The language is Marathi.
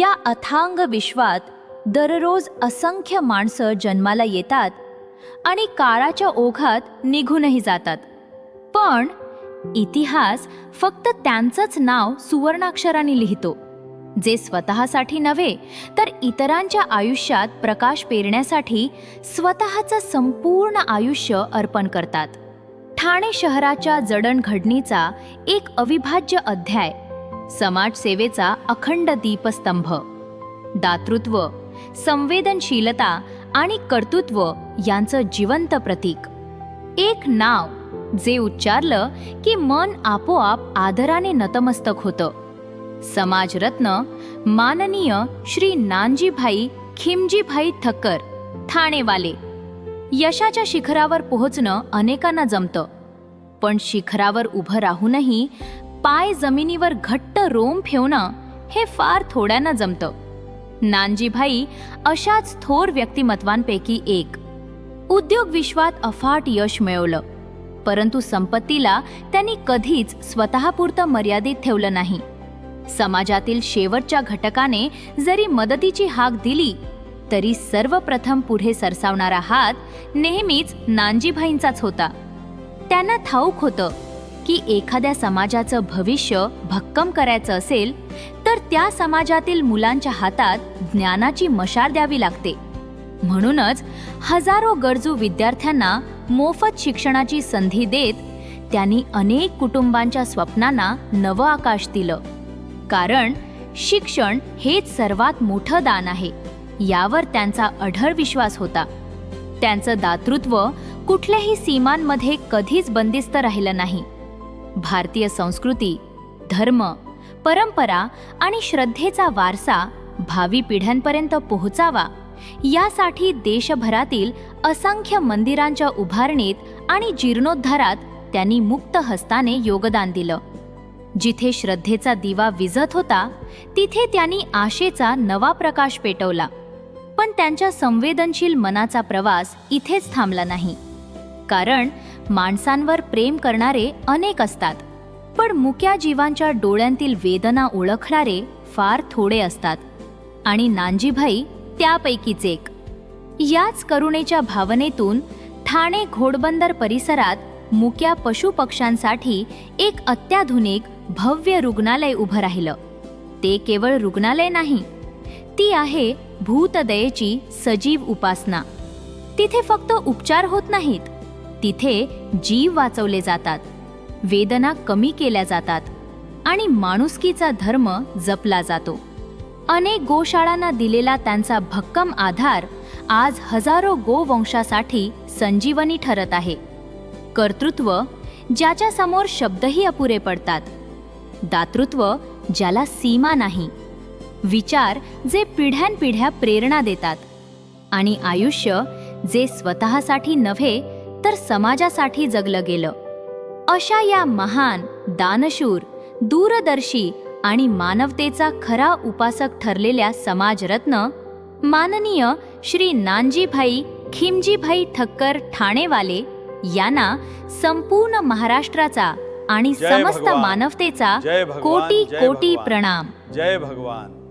या अथांग विश्वात दररोज असंख्य माणसं जन्माला येतात आणि काळाच्या ओघात निघूनही जातात. पण इतिहास फक्त त्यांचंच नाव सुवर्णाक्षराने लिहितो, जे स्वतःसाठी नव्हे तर इतरांच्या आयुष्यात प्रकाश पेरण्यासाठी स्वतःचं संपूर्ण आयुष्य अर्पण करतात. ठाणे शहराच्या जडणघडणीचा एक अविभाज्य अध्याय, समाजसेवेचा अखंड दीपस्तंभ, दातृत्व, संवेदनशीलता आणि कर्तृत्व यांचं जिवंत प्रतीक. एक नाव जे उच्चारलं की मन आपोआप आदराने नतमस्तक होतं. समाजरत्न माननीय श्री नानजीभाई खिमजीभाई ठक्कर, ठाणेवाले. यशाच्या शिखरावर पोहोचणं अनेकांना जमतं, पण शिखरावर उभं राहूनही पाय जमिनीवर घट्ट रोम ठेवणं हे फार थोड्यांना जमतं. नानजीभाई अशाच थोर व्यक्तिमत्वांपैकी एक. उद्योग विश्वात अफाट यश मिळवलं, परंतु संपत्तीला त्यांनी कधीच स्वतःपुरतं मर्यादित ठेवलं नाही. समाजातील शेवटच्या घटकाने जरी मदतीची हाक दिली तरी सर्वप्रथम पुढे सरसावणारा हात नेहमीच नानजीभाईंचाच होता. त्यांना ठाऊक होतं की एखाद्या समाजाचं भविष्य भक्कम करायचं असेल तर त्या समाजातील मुलांच्या हातात ज्ञानाची मशाल द्यावी लागते. म्हणूनच हजारो गरजू विद्यार्थ्यांना मोफत शिक्षणाची संधी देत त्यांनी अनेक कुटुंबांच्या स्वप्नांना नवं आकाश दिलं. कारण शिक्षण हेच सर्वात मोठं दान आहे, यावर त्यांचा अढळ विश्वास होता. त्यांचं दातृत्व कुठल्याही सीमांमध्ये कधीच बंदिस्त राहिलं नाही. भारतीय संस्कृती, धर्म, परंपरा आणि श्रद्धेचा वारसा भावी पिढ्यांपर्यंत पोहोचावा यासाठी देशभरातील असंख्य मंदिरांच्या उभारणीत आणि जीर्णोद्धारात त्यांनी मुक्त हस्ताने योगदान दिलं. जिथे श्रद्धेचा दिवा विझत होता तिथे त्यांनी आशेचा नवा प्रकाश पेटवला. पण त्यांच्या संवेदनशील मनाचा प्रवास इथेच थांबला नाही. कारण माणसांवर प्रेम करणारे अनेक असतात, पण मुक्या जीवांच्या डोळ्यांतील वेदना ओळखणारे फार थोडे असतात. आणि नानजीभाई त्यापैकीच एक. याच करुणेच्या भावनेतून ठाणे घोडबंदर परिसरात मुक्या पशुपक्ष्यांसाठी एक अत्याधुनिक भव्य रुग्णालय उभं राहिलं. ते केवळ रुग्णालय नाही, ती आहे भूतदयेची सजीव उपासना. तिथे फक्त उपचार होत नाहीत, तिथे जीव वाचवले जातात, वेदना कमी केल्या जातात आणि माणुसकीचा धर्म जपला जातो. अनेक गोशाळांना दिलेला त्यांचा भक्कम आधार आज हजारो गोवंशासाठी संजीवनी ठरत आहे. कर्तृत्व ज्याच्या समोर शब्दही अपुरे पडतात, दातृत्व ज्याला सीमा नाही, विचार जे पिढ्यानपिढ्या प्रेरणा देतात आणि आयुष्य जे स्वतःसाठी नव्हे तर समाजासाठी जगलं गेलं. अशा या महान, दानशूर, दूरदर्शी आणि मानवतेचा खरा उपासक ठरलेल्या समाजरत्न माननीय श्री नानजीभाई खिमजीभाई ठक्कर ठाणेवाले यांना संपूर्ण महाराष्ट्राचा आणि समस्त मानवतेचा कोटी कोटी प्रणाम. जय भगवान.